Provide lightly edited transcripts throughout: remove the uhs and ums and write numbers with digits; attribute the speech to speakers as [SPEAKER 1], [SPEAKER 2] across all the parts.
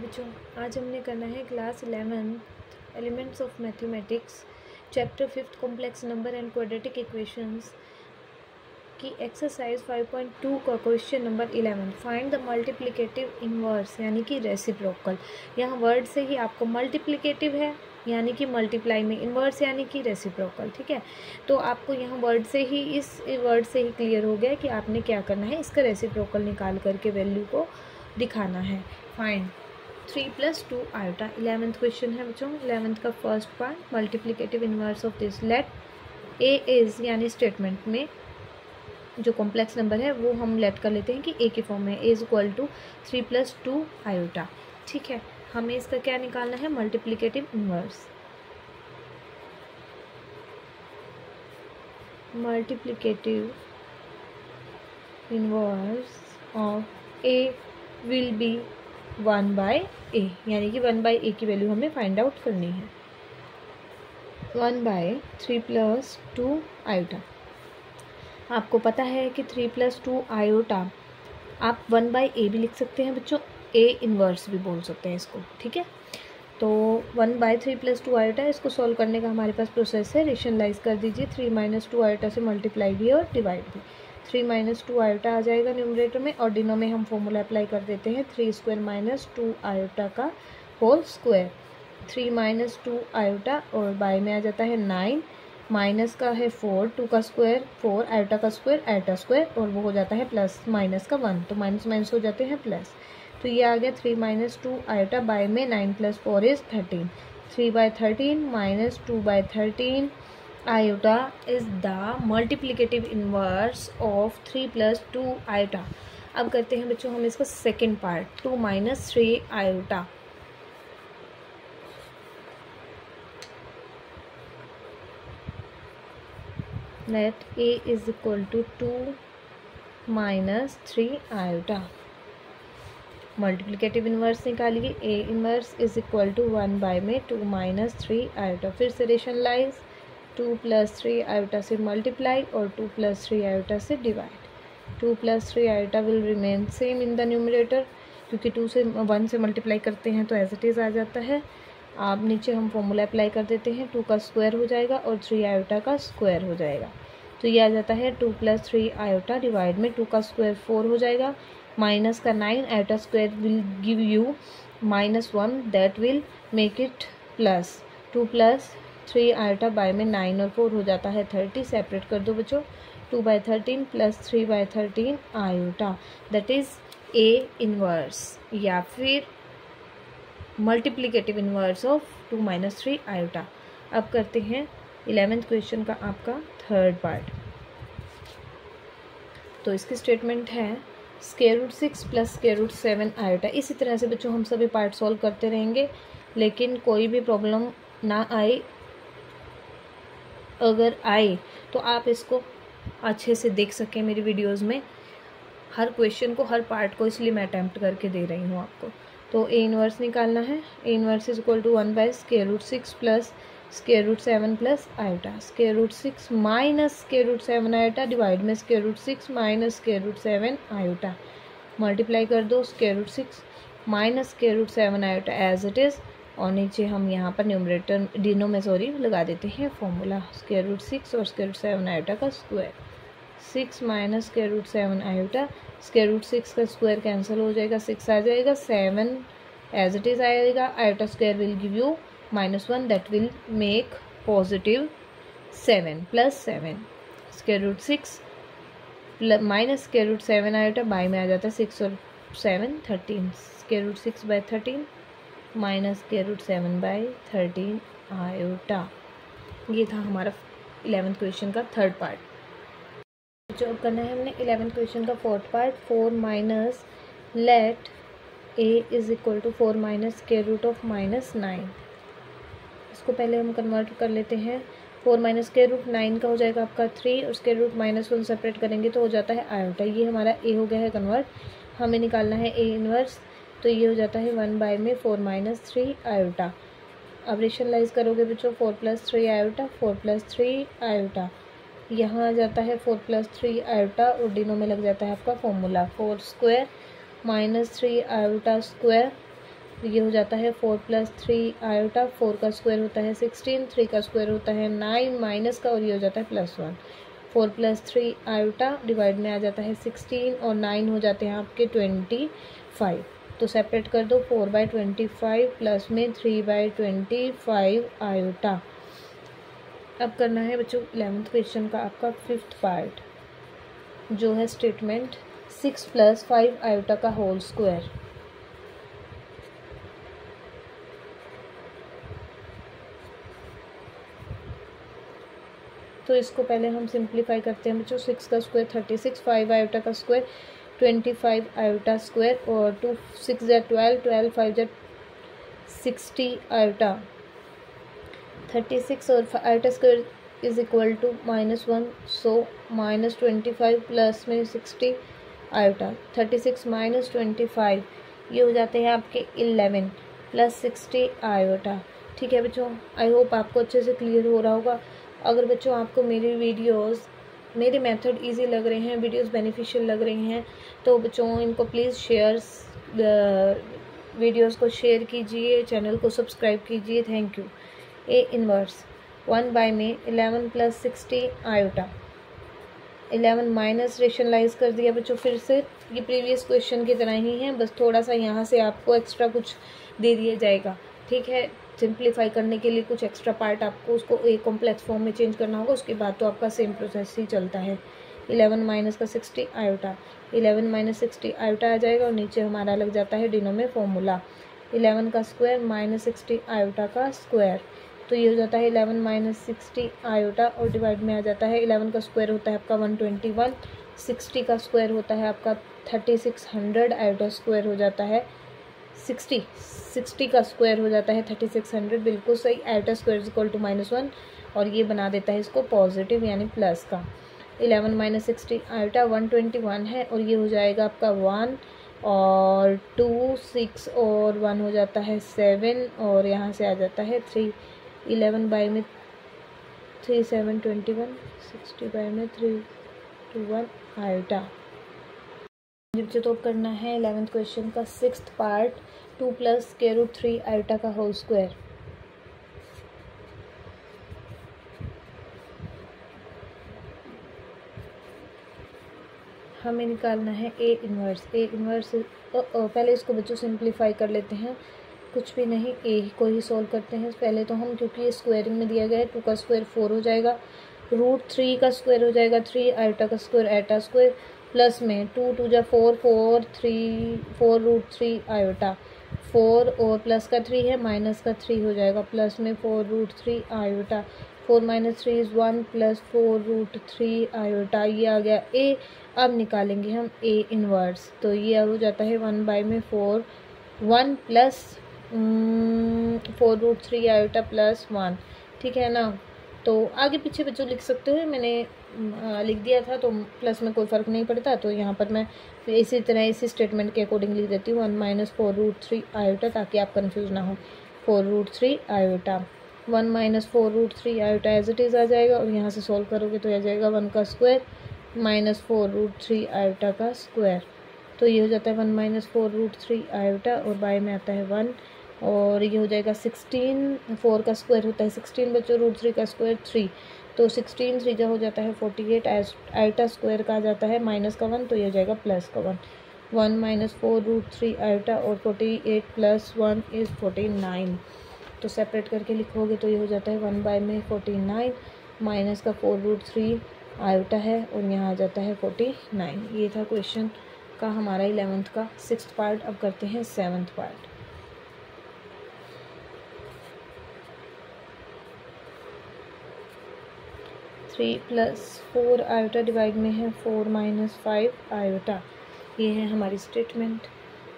[SPEAKER 1] बच्चों, आज हमने करना है class 11 elements of mathematics chapter 5 complex number and quadratic equations की एक्सरसाइज 5.2 का question number 11 find the multiplicative inverse यानी कि रेसिप्रोकल। यहाँ वर्ड से ही आपको मल्टीप्लिकेटिव है यानी कि मल्टीप्लाई में, इनवर्स यानी कि रेसिप्रोकल। ठीक है, तो आपको यहाँ वर्ड से ही, इस वर्ड से ही क्लियर हो गया कि आपने क्या करना है, इसका रेसिप्रोकल निकाल करके वैल्यू को दिखाना है। Find 3 + 2 iota. 11th क्वेश्चन है बच्चों, 11th का first part multiplicative inverse of this. Let a is यानी स्टेटमेंट में जो कॉम्प्लेक्स नंबर है वो हम लेट कर लेते हैं कि ए के फॉर्म में, ए इज इक्वल टू 3 + 2 आयोटा। ठीक है, हमें इसका क्या निकालना है, multiplicative inverse. Multiplicative inverse of A will be 1/a, यानी कि 1/a की वैल्यू हमें फाइंड आउट करनी है। 1/3 + 2 आयोटा। आपको पता है कि 3 + 2 आयोटा आप 1/a भी लिख सकते हैं बच्चों, a इनवर्स भी बोल सकते हैं इसको। ठीक है, तो 1/3 + 2 आयोटा, इसको सॉल्व करने का हमारे पास प्रोसेस है। रेशनलाइज कर दीजिए, 3 - 2 आयोटा से मल्टीप्लाई भी और डिवाइड भी। 3 - 2 आयोटा आ जाएगा न्यूमरेटर में, और डिनो में हम फॉर्मूला अप्लाई कर देते हैं 3² - 2 आयोटा का होल स्क्वायर। 3 - 2 आयोटा और बाय में आ जाता है 9, माइनस का है 4, 2 का स्क्वायर 4, आयोटा का स्क्वायर आयोटा स्क्वायर, और वो हो जाता है प्लस, माइनस का 1, तो माइनस माइनस हो जाते हैं प्लस। तो ये आ गया 3 - 2 आयोटा, बाय में 9 + 4 is 13। 3/13 - 2/13 iota is the multiplicative inverse of 3 + 2 iota. अब करते हैं बच्चों हम इसका second part, 2 - 3 iota. Let a is equal to 2 - 3 iota. Multiplicative inverse निकालिए, a inverse is equal to 1 में 2 - 3 आयोटा। फिर से रेशनलाइज, 2 + 3 आयोटा से मल्टीप्लाई और 2 + 3 आयोटा से divide. 2 + 3 iota will remain same in the numerator, क्योंकि 2 से 1 से मल्टीप्लाई करते हैं तो एज इट इज़ आ जाता है। आप नीचे हम फॉर्मूला अप्लाई कर देते हैं, 2 का स्क्वायर हो जाएगा और 3 आयोटा का स्क्वायर हो जाएगा। तो ये आ जाता है 2 + 3 आयोटा डिवाइड में 2 का स्क्वायर 4 हो जाएगा, माइनस का 9 iota square will give you -1, that will make it plus. 2 + 3 iota by में 9 और 4 हो जाता है 30, सेपरेट कर दो बच्चों। 2/13 + 3/13 iota, that is a inverse या फिर मल्टीप्लिकेटिव इनवर्स ऑफ 2 - 3 आयोटा। अब करते हैं 11th क्वेश्चन का आपका थर्ड पार्ट। तो इसकी स्टेटमेंट है √6 + √7 आयोटा। इसी तरह से बच्चों हम सभी पार्ट सॉल्व करते रहेंगे, लेकिन कोई भी प्रॉब्लम ना आए, अगर आए तो आप इसको अच्छे से देख सकें मेरी वीडियोस में, हर क्वेश्चन को, हर पार्ट को, इसलिए मैं अटैम्प्ट करके दे रही हूँ आपको। तो a इनवर्स निकालना है। a inverse is equal to 1/√6 + √7 iota. √6 - √7 iota divide में √6 - √7 आयोटा। मल्टीप्लाई कर दो √6 - √7 आयोटा एज इट इज़, और नीचे हम यहाँ पर न्यूमरेटर डिनो में लगा देते हैं फॉर्मूला √6 और √7 आयोटा का स्क्वायर। 6 - √7 आयोटा, √6 का स्क्वायर कैंसिल हो जाएगा, 6 आ जाएगा, 7 एज इट इज़ आएगा, iota square will give you -1, that will make +7 + 7। √6 - √7 iota by में आ जाता है 6 और 7 13, √6/13 - √7/13 आयोटा। ये था हमारा 11th क्वेश्चन का थर्ड पार्ट। जो करना है हमने 11th क्वेश्चन का fourth part, 4 - let a is equal to 4 - (-9). इसको पहले हम कन्वर्ट कर लेते हैं। 4 - (-9) का हो जाएगा आपका 3, और (-1) सेपरेट करेंगे तो हो जाता है आयोटा। ये हमारा a हो गया है कन्वर्ट। हमें निकालना है a इनवर्स, तो ये हो जाता है 1 में 4 - 3 आयोटा। अब रेशनलाइज करोगे बच्चों, 4 + 3 आयोटा, 4 + 3 आयोटा, यहाँ आ जाता है 4 + 3 आयोटा, और डिनो में लग जाता है आपका फॉर्मूला 4² - 3 आयोटा स्क्वायर ये हो जाता है 4 + 3 आयोटा। 4 का स्क्वायर होता है 16, 3 का स्क्वायर होता है 9 माइनस का, और ये हो जाता है +1। 4 + 3 आयोटा डिवाइड में आ जाता है 16 और 9 हो जाते हैं आपके 25। तो सेपरेट कर दो, 4/25 प्लस में 3/25 आयोटा। अब करना है बच्चों 11th क्वेश्चन का आपका 5th पार्ट, जो है स्टेटमेंट 6 + 5 आयोटा का होल स्क्वायर। तो इसको पहले हम सिंप्लीफाई करते हैं बच्चों। 6 का स्क्वायर 36, 5 आयोटा का स्क्वायर 25 आयोटा स्क्वायर, और 2 6 × 12, 12 5 × 60 आयोटा। 36 और iota square is equal to -1, so -25 plus में 60 आयोटा। 36 - 25 ये हो जाते हैं आपके 11 + 60 आयोटा। ठीक है बच्चों, आई होप आपको अच्छे से क्लियर हो रहा होगा। अगर बच्चों आपको मेरी वीडियोस, मेरे मेथड इजी लग रहे हैं, वीडियोस बेनिफिशियल लग रही हैं, तो बच्चों इनको प्लीज़ वीडियोस को शेयर कीजिए, चैनल को सब्सक्राइब कीजिए। Thank you. ए इनवर्स 1 में 11 + 60 आयोटा। 11 माइनस रेशनलाइज कर दिया बच्चों फिर से, ये प्रीवियस क्वेश्चन की तरह ही है, बस थोड़ा सा यहाँ से आपको एक्स्ट्रा कुछ दे दिया जाएगा। ठीक है, सिंप्लीफाई करने के लिए कुछ एक्स्ट्रा पार्ट आपको उसको एक कॉम्प्लेक्स फॉर्म में चेंज करना होगा, उसके बाद तो आपका सेम प्रोसेस ही चलता है। 11 माइनस का 60 आयोटा, 11 - 60 आयोटा आ जाएगा, और नीचे हमारा लग जाता है डिनो में फॉर्मूला 11 का स्क्वायर -60 आयोटा का स्क्वायर। तो ये हो जाता है 11 - 60 आयोटा, और डिवाइड में आ जाता है 11 का स्क्वायर होता है आपका 121, 60 का स्क्वायर होता है आपका 3600, आयोटा स्क्वायर हो जाता है 60 का स्क्वायर हो जाता है 3600, बिल्कुल सही। Iota square is equal to -1, और ये बना देता है इसको पॉजिटिव यानी प्लस का। 11 - 60 आयोटा 121 है, और ये हो जाएगा आपका 1 और 2 6 और 1 हो जाता है 7, और यहाँ से आ जाता है 3। 11 में 3 7 21, 60 में 3 2 1 आयोटा। बच्चों तो करना है 11th क्वेश्चन का 6th पार्ट, 2 + √3 आयोटा का होल स्क्वायर। हमें निकालना है ए इनवर्स। पहले इसको बच्चों सिंप्लीफाई कर लेते हैं, कुछ भी नहीं, ए को ही सॉल्व करते हैं पहले तो हम, क्योंकि ये स्क्वायरिंग में दिया गया है। 2 का स्क्वायर 4 हो जाएगा, √3 का स्क्वायर हो जाएगा 3, आयोटा का स्क्वायर आयोटा स्क्वायर, प्लस में 2 2 × 4 4 3 4 √3 आयोटा, 4 और प्लस का 3 है, माइनस का 3 हो जाएगा, प्लस में 4 √3 आयोटा। 4 - 3 = 1 + 4 √3 आयोटा। ये आ गया ए। अब निकालेंगे हम ए इनवर्स, तो ये हो जाता है 1/4 1 + 4 √3 आयोटा +1। ठीक है ना, तो आगे पीछे बच्चों लिख सकते हो, मैंने लिख दिया था, तो प्लस में कोई फ़र्क नहीं पड़ता, तो यहाँ पर मैं इसी तरह इसी स्टेटमेंट के अकॉर्डिंग लिख देती हूँ 1 - 4 √3 आयोटा, ताकि आप कंफ्यूज ना हो। 4 √3 iota, 1 - 4 √3 iota as it is आ जाएगा, और यहाँ से सॉल्व करोगे तो आ जाएगा 1 का स्क्वायर -4 √3 आयोटा का स्क्वायर। तो ये हो जाता है 1 - 4 √3 आयोटा, और बाय में आता है 1, और ये हो जाएगा 16। 4 का स्क्वायर होता है 16 बच्चों, √3 का स्क्वायर 3, तो 16 3 हो जाता है 48, आयोटा स्क्वायर का आ जाता है माइनस का 1, तो ये हो जाएगा प्लस का 1। 1 - 4 √3 आयोटा, और 48 + 1 = 49। तो सेपरेट करके लिखोगे तो ये हो जाता है 1/49, माइनस का 4 √3 आयोटा है, और यहाँ आ जाता है 49। ये था क्वेश्चन का हमारा 11th का 6th पार्ट। अब करते हैं 7th part. Three + 4 iota divide में है 4 - 5 आयोटा। ये है हमारी स्टेटमेंट,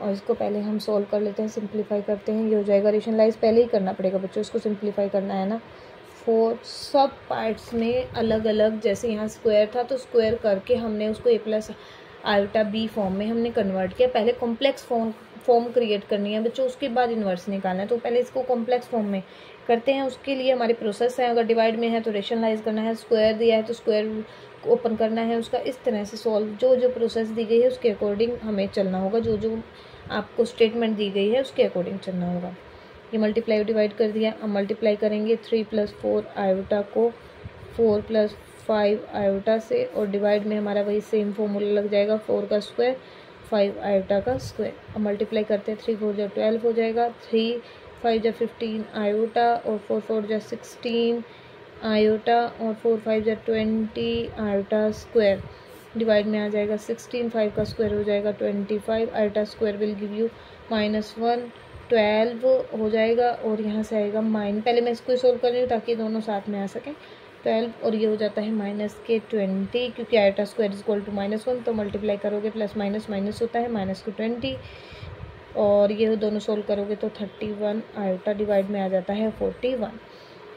[SPEAKER 1] और इसको पहले हम सॉल्व कर लेते हैं, सिंप्लीफाई करते हैं। ये हो जाएगा, रेशनलाइज पहले ही करना पड़ेगा बच्चों, इसको सिंप्लीफाई करना है ना। 4 सब पार्ट्स में अलग अलग, जैसे यहाँ स्क्वायर था तो स्क्वायर करके हमने उसको a + आयोटा b फॉर्म में हमने कन्वर्ट किया। पहले कॉम्प्लेक्स फॉर्म क्रिएट करनी है बच्चों, उसके बाद इन्वर्स निकालना है, तो पहले इसको कॉम्प्लेक्स फॉर्म में करते हैं। उसके लिए हमारे प्रोसेस है, अगर डिवाइड में है तो रेशनलाइज करना है, स्क्वायर दिया है तो स्क्वायर ओपन करना है उसका, इस तरह से सॉल्व, जो जो प्रोसेस दी गई है उसके अकॉर्डिंग हमें चलना होगा, जो जो आपको स्टेटमेंट दी गई है उसके अकॉर्डिंग चलना होगा। ये मल्टीप्लाई डिवाइड कर दिया, अब मल्टीप्लाई करेंगे 3 + 4 आयोटा को 4 + 5 आयोटा से, और डिवाइड में हमारा वही सेम फॉर्मूला लग जाएगा 4 का स्क्वायर 5 आयोटा का स्क्वायर। अब मल्टीप्लाई करते हैं 3 × 4 = 12 हो जाएगा, 3 × 5 = 15 आयोटा, और 4 × 4 = 16 आयोटा, और 4 × 5 = 20 आयोटा स्क्वायर। डिवाइड में आ जाएगा 16, 5 का स्क्वायर हो जाएगा 25 iota square will give you -1 12 हो जाएगा, और यहाँ से आएगा पहले मैं इसको सोल्व कर रही हूँ ताकि दोनों साथ में आ सकें। 12 और ये हो जाता है -20, क्योंकि आयोटा स्क्वायर = -1, तो मल्टीप्लाई करोगे प्लस माइनस माइनस होता है -20, और ये दोनों सोल्व करोगे तो 31 आयोटा, डिवाइड में आ जाता है 41।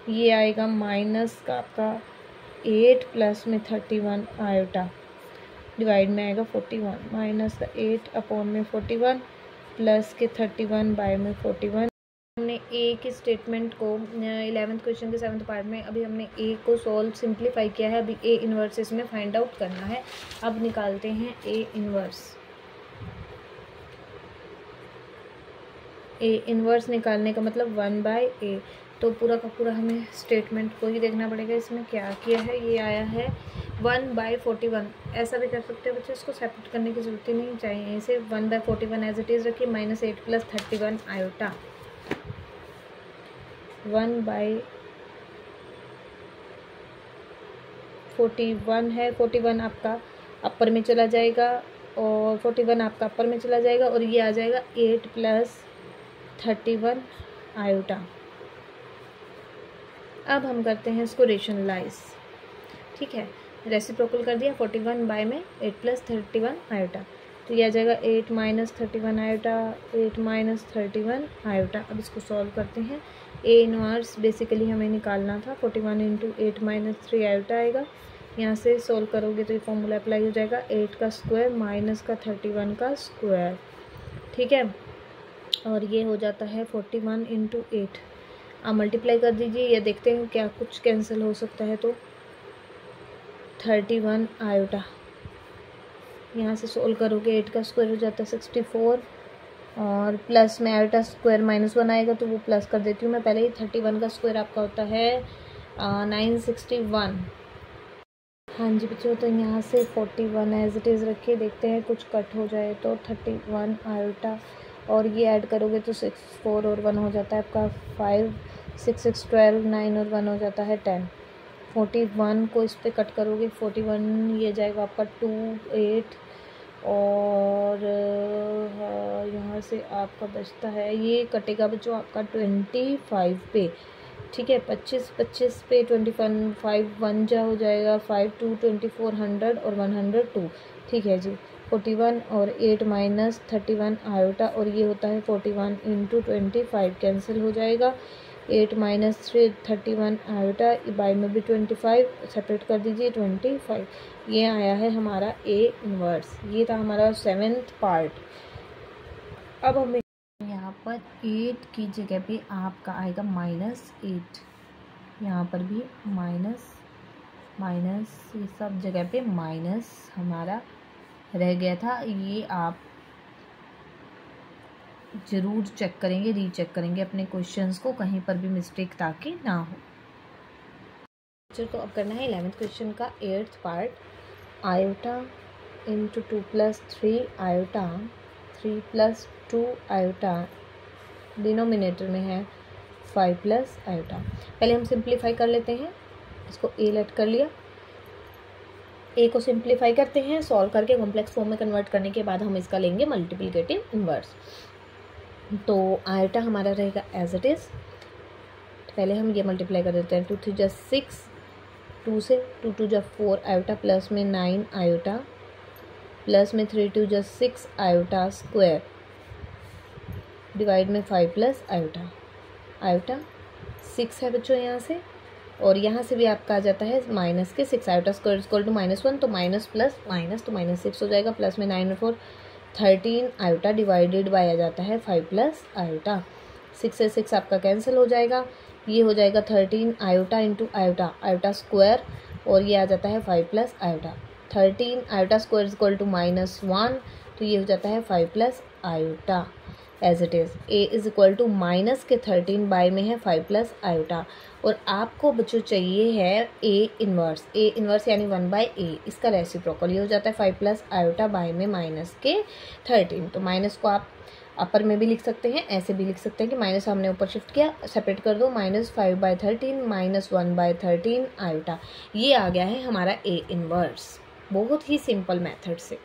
[SPEAKER 1] ये आएगा माइनस का आपका 8 प्लस में 31 आयोटा, डिवाइड में आएगा 41, माइनस का 8 अपॉन में 41 प्लस के 31 बाय में 41। हमने ए की स्टेटमेंट को 11th क्वेश्चन के 7th पार्ट में अभी हमने ए को सॉल्व सिंप्लीफाई किया है। अभी ए इन्वर्स इसमें फाइंड आउट करना है। अब निकालते हैं ए इन्वर्स। ए इन्वर्स निकालने का मतलब 1/a, तो पूरा का पूरा हमें स्टेटमेंट को ही देखना पड़ेगा। इसमें क्या किया है, ये आया है 1/41। ऐसा भी कर सकते हैं बच्चे, इसको सेपरेट करने की जरूरत ही नहीं चाहिए। इसे 1/41 एज इट इज़ रखिए, -8 + 31 आयोटा। 1/41 है, 41 आपका अपर में चला जाएगा, और 41 आपका अपर में चला जाएगा, और ये आ जाएगा 8 + 31 आयोटा। अब हम करते हैं इसको रेशनलाइज। ठीक है, रेसिप्रोकल कर दिया, 41 बाय में 8 + 31 आयोटा, तो ये आ जाएगा 8 - 31 आयोटा, 8 - 31 आयोटा। अब इसको सॉल्व करते हैं। ए इनवर्स बेसिकली हमें निकालना था, 41 × 8 - 3 आयोटा आएगा। यहाँ से सॉल्व करोगे तो ये फॉर्मूला अप्लाई हो जाएगा, 8 का स्क्वायर माइनस का 31 का स्क्वायर। ठीक है, और ये हो जाता है 41 × 8। आप मल्टीप्लाई कर दीजिए, या देखते हैं क्या कुछ कैंसिल हो सकता है, तो 31 आयोटा। यहाँ से सोल्व करोगे 8 का स्क्वायर हो जाता है 64, और प्लस में आयोटा स्क्वायर -1 आएगा तो वो प्लस कर देती हूँ मैं पहले ही। 31 का स्क्वायर आपका होता है 961। हाँ जी बच्चों, तो यहाँ से 41 एज इट इज़ रखिए, देखते हैं कुछ कट हो जाए तो 31 आयोटा, और ये ऐड करोगे तो 6 4 और 1 हो जाता है आपका 5 6 6 12 9 और 1 हो जाता है 10। 41 को इस पे कट करोगे, 41 ये जाएगा आपका 2 8, और यहाँ से आपका बचता है, ये कटेगा बच्चों आपका 25 पे। ठीक है, 25 पे 25 1 जा हो जाएगा 5 2 24 100 और 102। ठीक है जी, 41 और 8 - 31 आयोटा, और ये होता है 41 × 25, कैंसिल हो जाएगा। 8 - 31 आयोटा, बाय में भी 25 सेपरेट कर दीजिए 25। ये आया है हमारा ए इन्वर्स। ये था हमारा 7th पार्ट। अब हमें यहाँ पर 8 की जगह पे आपका आएगा -8, यहाँ पर भी माइनस, ये सब जगह पे माइनस हमारा रह गया था। ये आप ज़रूर चेक करेंगे, रीचेक करेंगे अपने क्वेश्चंस को, कहीं पर भी मिस्टेक ताकि ना हो। तो अब करना है 11th क्वेश्चन का 8th part. Iota × 2 + 3 iota, 3 + 2 iota, denominator में है 5 + आयोटा। पहले हम सिंप्लीफाई कर लेते हैं, इसको ए लेट कर लिया। ए को सिंप्लीफाई करते हैं, सॉल्व करके कॉम्प्लेक्स फॉर्म में कन्वर्ट करने के बाद हम इसका लेंगे मल्टीप्लिकेटिव इन्वर्स। तो आयोटा हमारा रहेगा एज इट इज़। पहले हम ये मल्टीप्लाई कर देते हैं, 2 3 = 6, 2 से 2 2 = 4 आयोटा, प्लस में 9 आयोटा, प्लस में 3 2 = 6 आयोटा स्क्वायर, डिवाइड में 5 + आयोटा। आयोटा 6 है बच्चों यहाँ से, और यहाँ से भी आपका आ जाता है माइनस के 6 आयोटा स्क्वायर इक्वल टू -1, तो माइनस प्लस माइनस, तो -6 हो जाएगा, प्लस में 9 और 4 13 आयोटा, डिवाइडेड बाय आ जाता है 5 + आयोटा। 6 से 6 आपका कैंसिल हो जाएगा, ये हो जाएगा 13 आयोटा × आयोटा, आयोटा स्क्वायर, और ये आ जाता है 5 + iota. 13 iota square equal to -1, तो ये हो जाता है 5 plus iota as it is. A is equal to minus के 13 बाय में है 5 प्लस आयोटा, और आपको बच्चों चाहिए है ए इन्वर्स यानी 1/a, इसका रेसिप्रोकल ये हो जाता है 5 प्लस आयोटा बाय में माइनस के 13। तो माइनस को आप अपर में भी लिख सकते हैं, ऐसे भी लिख सकते हैं कि माइनस हमने ऊपर शिफ्ट किया, सेपरेट कर दो, -5/13 -1/13 आयोटा। ये आ गया है हमारा ए इन्वर्स, बहुत ही सिंपल मेथड से।